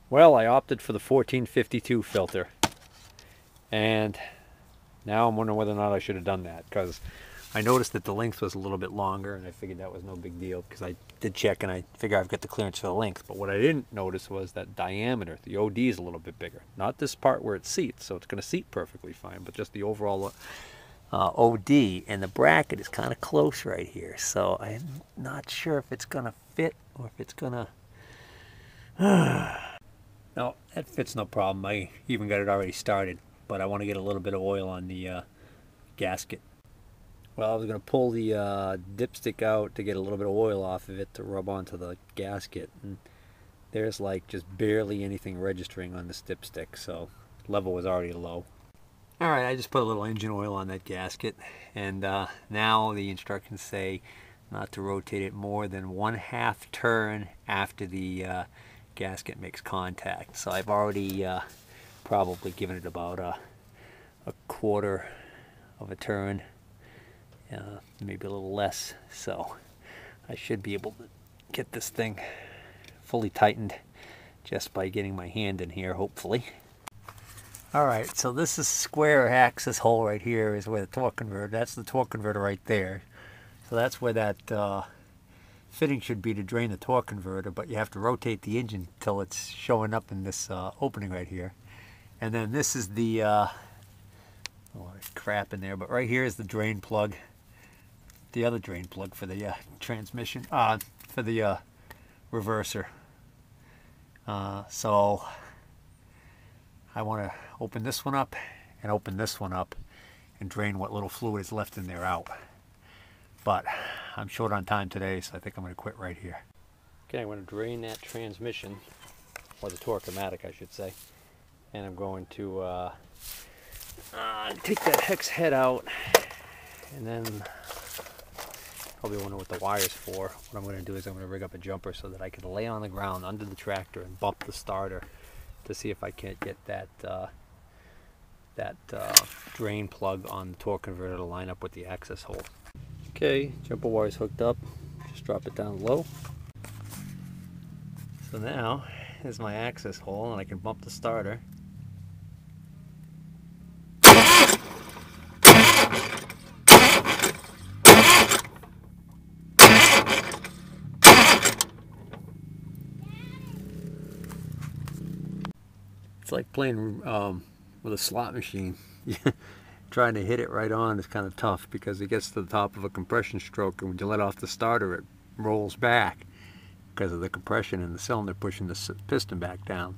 Well, I opted for the 1452 filter, and now I'm wondering whether or not I should have done that, because I noticed that the length was a little bit longer, and I figured that was no big deal because I did check and I figure I've got the clearance for the length. But what I didn't notice was that diameter, the OD, is a little bit bigger. Not this part where it seats, so it's going to seat perfectly fine, but just the overall OD, and the bracket is kind of close right here. So I'm not sure if it's going to fit or if it's going to... No, that fits no problem. I even got it already started, but I want to get a little bit of oil on the gasket. Well, I was going to pull the dipstick out to get a little bit of oil off of it to rub onto the gasket, and there's like just barely anything registering on this dipstick, so level was already low. Alright, I just put a little engine oil on that gasket, and now the instructions say not to rotate it more than 1/2 turn after the gasket makes contact. So I've already probably given it about a 1/4 of a turn, maybe a little less. So I should be able to get this thing fully tightened just by getting my hand in here, hopefully. Alright, so this is square axis hole right here is where the torque converter, that's the torque converter right there. So that's where that fitting should be to drain the torque converter, but you have to rotate the engine till it's showing up in this opening right here. And then this is the, oh, there's crap in there, but right here is the drain plug, the other drain plug for the transmission, for the reverser. So I want to open this one up and open this one up and drain what little fluid is left in there out. But I'm short on time today, so I think I'm going to quit right here. Okay, I'm going to drain that transmission, or the Torque-O-Matic I should say, and I'm going to take that hex head out, and then probably wonder what the wire's for. What I'm going to do is I'm going to rig up a jumper so that I can lay on the ground under the tractor and bump the starter to see if I can't get that drain plug on the torque converter to line up with the access hole. Okay, jumper wire's hooked up. Just drop it down low. So now, here's my access hole, and I can bump the starter. It's like playing with a slot machine. Trying to hit it right on is kind of tough because it gets to the top of a compression stroke, and when you let off the starter it rolls back because of the compression in the cylinder pushing the piston back down.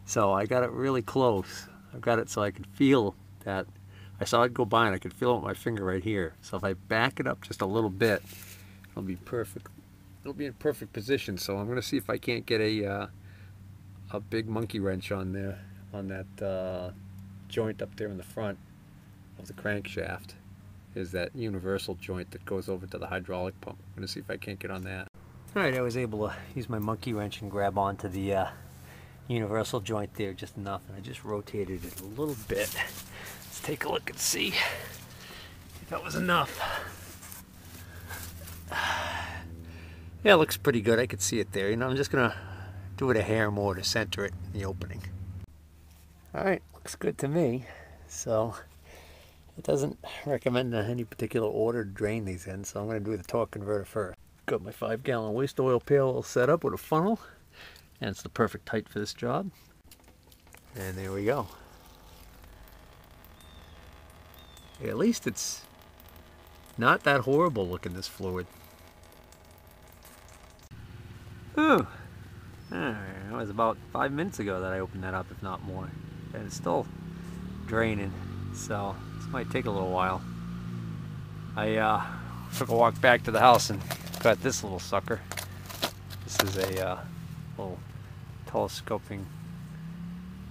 So I got it really close. I've got it so I can feel that. I saw it go by and I could feel it with my finger right here. So if I back it up just a little bit, it'll be perfect. It'll be in perfect position. So I'm going to see if I can't get a big monkey wrench on there, on that joint up there in the front of the crankshaft. Is that universal joint that goes over to the hydraulic pump. I'm going to see if I can't get on that. Alright, I was able to use my monkey wrench and grab onto the universal joint there just enough, and I just rotated it a little bit. Let's take a look and see if that was enough. Yeah, it looks pretty good. I could see it there. You know, I'm just going to do it a hair more to center it in the opening. Alright, looks good to me. So it doesn't recommend any particular order to drain these in, so I'm going to do the torque converter first. Got my 5-gallon waste oil pail all set up with a funnel, and it's the perfect height for this job. And there we go. At least it's not that horrible looking, this fluid. Oh, it was about 5 minutes ago that I opened that up, if not more, and it's still draining, so this might take a little while. I took a walk back to the house and got this little sucker. This is a little telescoping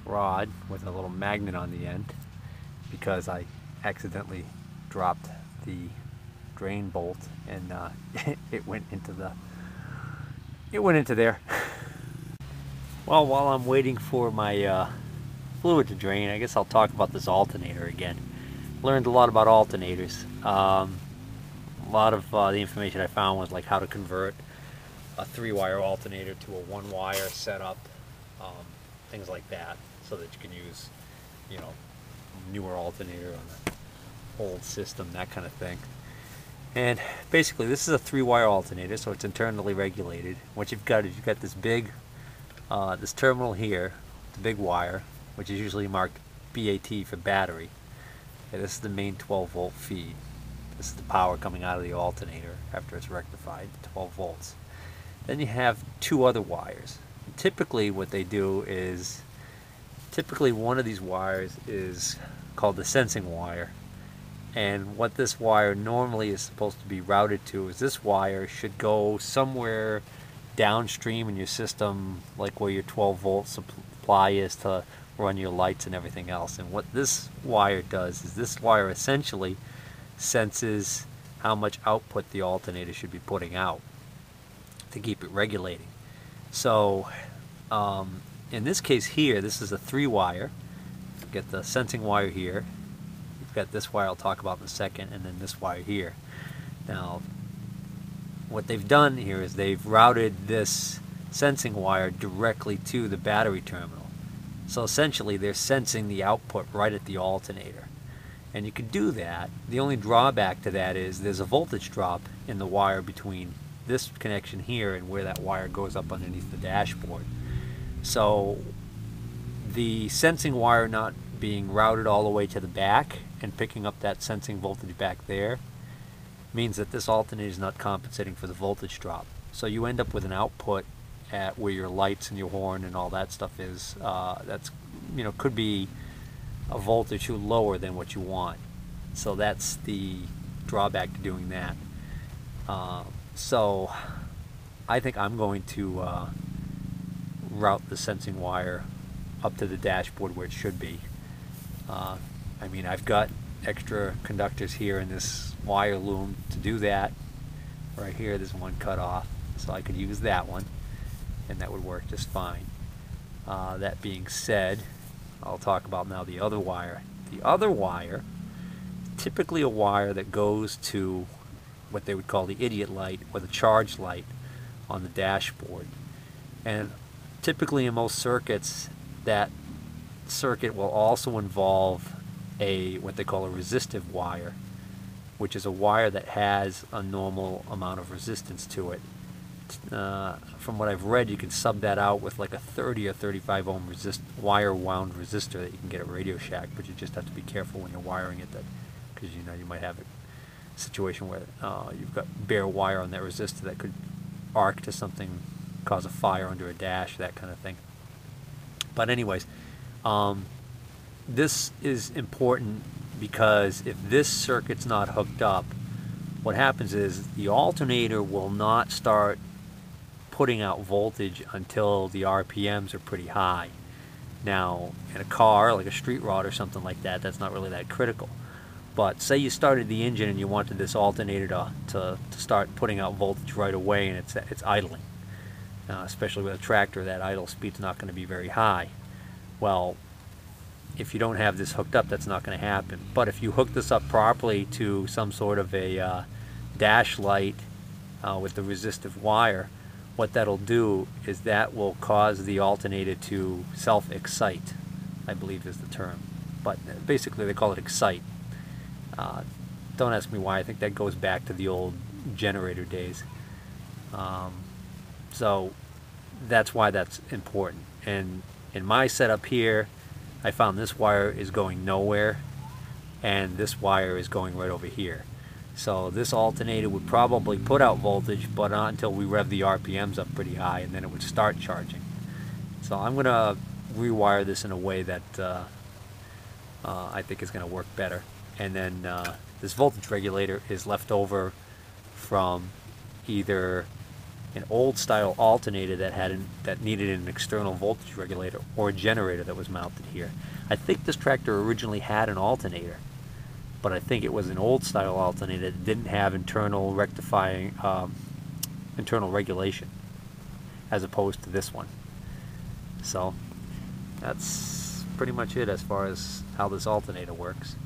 rod with a little magnet on the end because I accidentally dropped the drain bolt and it went into there. Well, while I'm waiting for my fluid to drain, I guess I'll talk about this alternator again. Learned a lot about alternators. A lot of the information I found was like how to convert a 3-wire alternator to a 1-wire setup. things like that, so that you can use, you know, newer alternator on the old system, that kind of thing. And basically this is a 3-wire alternator, so it's internally regulated. What you've got is you've got this big this terminal here, the big wire, which is usually marked BAT for battery. Okay, this is the main 12-volt feed. This is the power coming out of the alternator after it's rectified, 12 volts. Then you have 2 other wires. And typically what they do is, one of these wires is called the sensing wire. And what this wire normally is supposed to be routed to is this wire should go somewhere downstream in your system, like where your 12-volt supply is to run your lights and everything else. And what this wire does is this wire essentially senses how much output the alternator should be putting out to keep it regulating. So in this case here, this is a 3-wire. Get the sensing wire here. You've got this wire I'll talk about in a second, and then this wire here. Now what they've done here is they've routed this sensing wire directly to the battery terminal. So essentially they're sensing the output right at the alternator. And you can do that. The only drawback to that is there's a voltage drop in the wire between this connection here and where that wire goes up underneath the dashboard. So the sensing wire not being routed all the way to the back and picking up that sensing voltage back there means that this alternator is not compensating for the voltage drop. So you end up with an output at where your lights and your horn and all that stuff is, that's, you know, could be a volt or two lower than what you want. So that's the drawback to doing that. So I think I'm going to route the sensing wire up to the dashboard where it should be. I mean, I've got extra conductors here in this wire loom to do that. Right here there's one cut off, so I could use that one and that would work just fine. That being said, I'll talk about now the other wire. The other wire, typically a wire that goes to what they would call the idiot light or the charge light on the dashboard. And typically in most circuits, that circuit will also involve what they call a resistive wire, which is a wire that has a normal amount of resistance to it. From what I've read, you can sub that out with like a 30 or 35 ohm wire wound resistor that you can get at Radio Shack, but you just have to be careful when you're wiring it, because you know you might have a situation where you've got bare wire on that resistor that could arc to something, cause a fire under a dash, that kind of thing. But anyways, this is important because if this circuit's not hooked up, what happens is the alternator will not start putting out voltage until the RPMs are pretty high. Now, in a car, like a street rod or something like that, that's not really that critical. But say you started the engine and you wanted this alternator to start putting out voltage right away, and it's idling. Especially with a tractor, that idle speed's not going to be very high. Well, if you don't have this hooked up, that's not going to happen. But if you hook this up properly to some sort of a dash light with the resistive wire, what that'll do is that will cause the alternator to self-excite, I believe is the term. But basically they call it excite. Don't ask me why. I think that goes back to the old generator days. So that's why that's important. And in my setup here, I found this wire is going nowhere and this wire is going right over here. So this alternator would probably put out voltage, but not until we rev the RPMs up pretty high, and then it would start charging. So I'm going to rewire this in a way that I think is going to work better. And then this voltage regulator is left over from either an old style alternator that needed an external voltage regulator, or a generator that was mounted here. I think this tractor originally had an alternator, but I think it was an old style alternator that didn't have internal internal regulation, as opposed to this one. So that's pretty much it as far as how this alternator works.